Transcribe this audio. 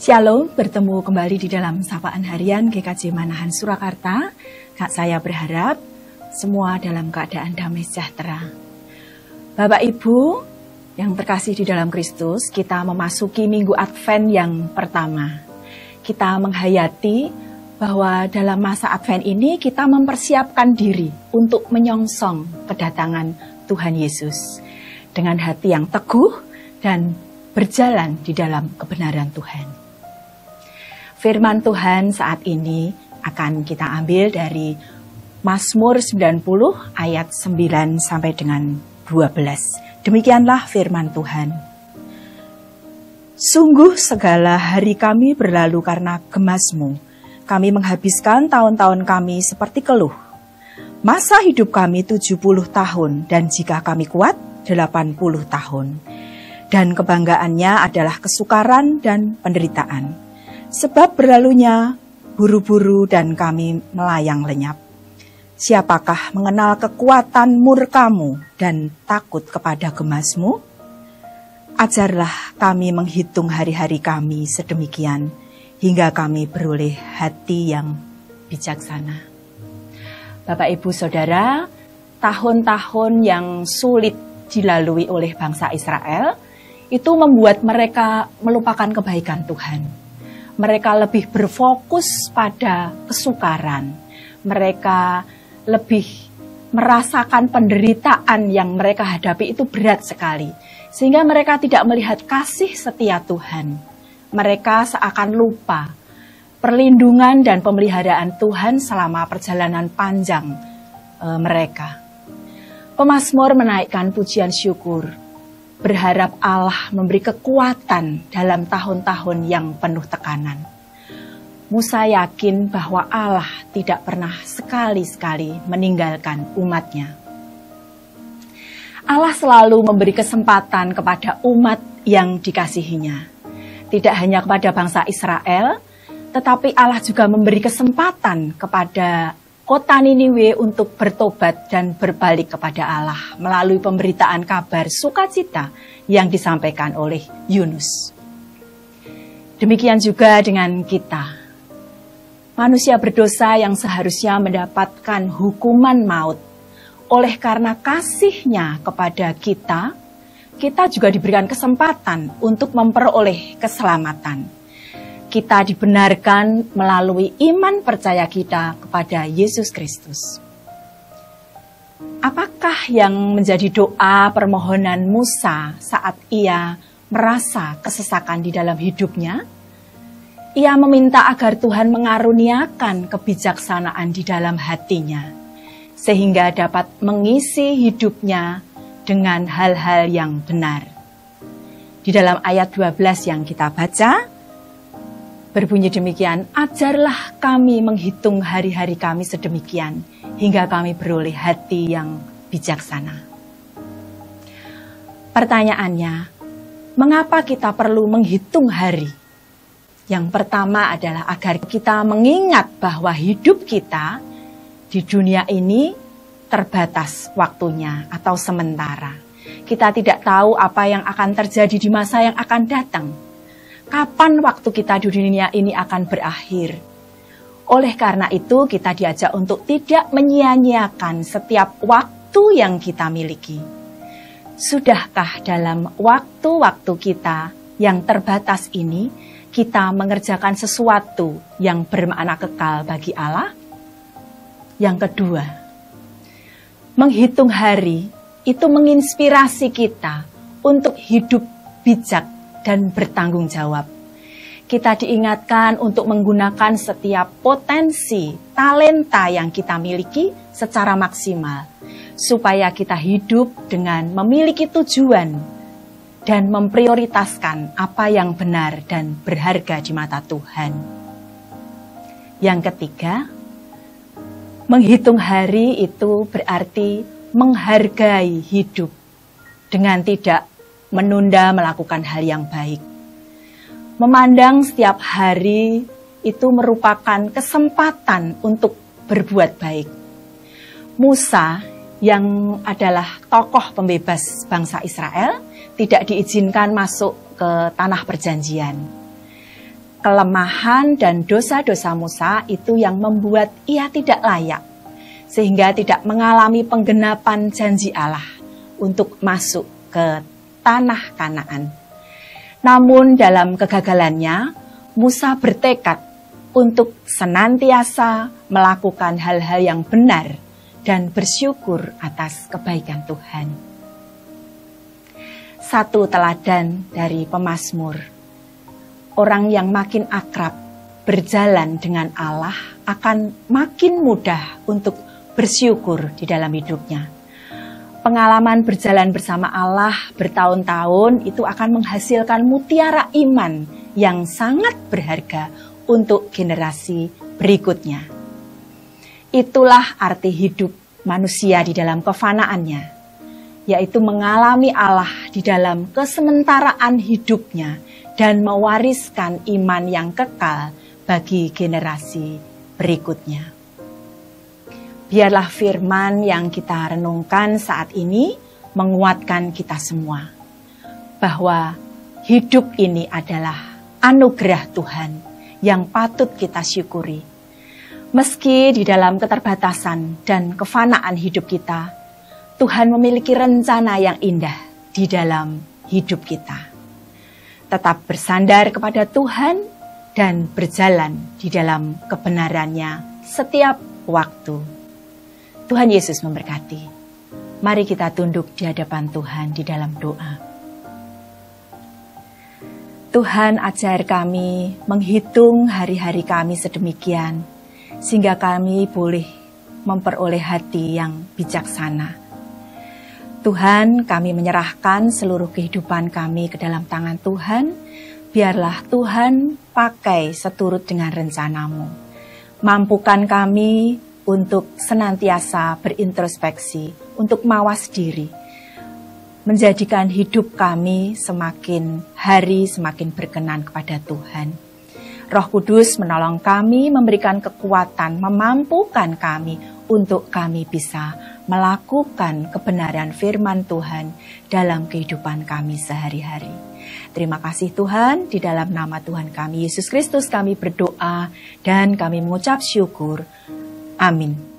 Shalom, bertemu kembali di dalam Sapaan Harian GKJ Manahan Surakarta. Kak, saya berharap semua dalam keadaan damai sejahtera. Bapak Ibu yang terkasih di dalam Kristus, kita memasuki minggu Advent yang pertama. Kita menghayati bahwa dalam masa Advent ini kita mempersiapkan diri untuk menyongsong kedatangan Tuhan Yesus dengan hati yang teguh dan berjalan di dalam kebenaran Tuhan. Firman Tuhan saat ini akan kita ambil dari Mazmur 90 ayat 9 sampai dengan 12. Demikianlah firman Tuhan. Sungguh segala hari kami berlalu karena gemas-Mu. Kami menghabiskan tahun-tahun kami seperti keluh. Masa hidup kami 70 tahun dan jika kami kuat 80 tahun. Dan kebanggaannya adalah kesukaran dan penderitaan. Sebab berlalunya buru-buru dan kami melayang lenyap. Siapakah mengenal kekuatan murka-Mu dan takut kepada gemas-Mu? Ajarlah kami menghitung hari-hari kami sedemikian, hingga kami beroleh hati yang bijaksana. Bapak, Ibu, Saudara, tahun-tahun yang sulit dilalui oleh bangsa Israel, itu membuat mereka melupakan kebaikan Tuhan. Mereka lebih berfokus pada kesukaran. Mereka lebih merasakan penderitaan yang mereka hadapi itu berat sekali. Sehingga mereka tidak melihat kasih setia Tuhan. Mereka seakan lupa perlindungan dan pemeliharaan Tuhan selama perjalanan panjang mereka. Pemazmur menaikkan pujian syukur, berharap Allah memberi kekuatan dalam tahun-tahun yang penuh tekanan. Musa yakin bahwa Allah tidak pernah sekali-sekali meninggalkan umat-Nya. Allah selalu memberi kesempatan kepada umat yang dikasihinya. Tidak hanya kepada bangsa Israel, tetapi Allah juga memberi kesempatan kepada kota Niniwe untuk bertobat dan berbalik kepada Allah melalui pemberitaan kabar sukacita yang disampaikan oleh Yunus. Demikian juga dengan kita. Manusia berdosa yang seharusnya mendapatkan hukuman maut. Oleh karena kasih-Nya kepada kita juga diberikan kesempatan untuk memperoleh keselamatan. Kita dibenarkan melalui iman percaya kita kepada Yesus Kristus. Apakah yang menjadi doa permohonan Musa saat ia merasa kesesakan di dalam hidupnya? Ia meminta agar Tuhan mengaruniakan kebijaksanaan di dalam hatinya, sehingga dapat mengisi hidupnya dengan hal-hal yang benar. Di dalam ayat 12 yang kita baca, berbunyi demikian, ajarlah kami menghitung hari-hari kami sedemikian, hingga kami beroleh hati yang bijaksana. Pertanyaannya, mengapa kita perlu menghitung hari? Yang pertama adalah agar kita mengingat bahwa hidup kita di dunia ini terbatas waktunya atau sementara. Kita tidak tahu apa yang akan terjadi di masa yang akan datang. Kapan waktu kita di dunia ini akan berakhir? Oleh karena itu, kita diajak untuk tidak menyia-nyiakan setiap waktu yang kita miliki. Sudahkah dalam waktu-waktu kita yang terbatas ini, kita mengerjakan sesuatu yang bermakna kekal bagi Allah? Yang kedua, menghitung hari itu menginspirasi kita untuk hidup bijak dan bertanggung jawab. Kita diingatkan untuk menggunakan setiap potensi, talenta yang kita miliki secara maksimal, supaya kita hidup dengan memiliki tujuan dan memprioritaskan apa yang benar dan berharga di mata Tuhan. Yang ketiga, menghitung hari itu berarti menghargai hidup dengan tidak menunda melakukan hal yang baik. Memandang setiap hari itu merupakan kesempatan untuk berbuat baik. Musa yang adalah tokoh pembebas bangsa Israel tidak diizinkan masuk ke tanah perjanjian. Kelemahan dan dosa-dosa Musa itu yang membuat ia tidak layak, sehingga tidak mengalami penggenapan janji Allah untuk masuk ke tanah Kanaan. Namun dalam kegagalannya, Musa bertekad untuk senantiasa melakukan hal-hal yang benar dan bersyukur atas kebaikan Tuhan. Satu teladan dari pemazmur. Orang yang makin akrab berjalan dengan Allah akan makin mudah untuk bersyukur di dalam hidupnya. Pengalaman berjalan bersama Allah bertahun-tahun itu akan menghasilkan mutiara iman yang sangat berharga untuk generasi berikutnya. Itulah arti hidup manusia di dalam kefanaannya, yaitu mengalami Allah di dalam kesementaraan hidupnya dan mewariskan iman yang kekal bagi generasi berikutnya. Biarlah firman yang kita renungkan saat ini menguatkan kita semua, bahwa hidup ini adalah anugerah Tuhan yang patut kita syukuri. Meski di dalam keterbatasan dan kefanaan hidup kita, Tuhan memiliki rencana yang indah di dalam hidup kita. Tetap bersandar kepada Tuhan dan berjalan di dalam kebenarannya setiap waktu. Tuhan Yesus memberkati. Mari kita tunduk di hadapan Tuhan di dalam doa. Tuhan, ajar kami menghitung hari-hari kami sedemikian, sehingga kami boleh memperoleh hati yang bijaksana. Tuhan, kami menyerahkan seluruh kehidupan kami ke dalam tangan Tuhan. Biarlah Tuhan pakai seturut dengan rencana-Mu. Mampukan kami untuk senantiasa berintrospeksi, untuk mawas diri. Menjadikan hidup kami semakin hari semakin berkenan kepada Tuhan. Roh Kudus menolong kami, memberikan kekuatan, memampukan kami untuk kami bisa melakukan kebenaran firman Tuhan dalam kehidupan kami sehari-hari. Terima kasih Tuhan, di dalam nama Tuhan kami Yesus Kristus kami berdoa dan kami mengucap syukur. Amin.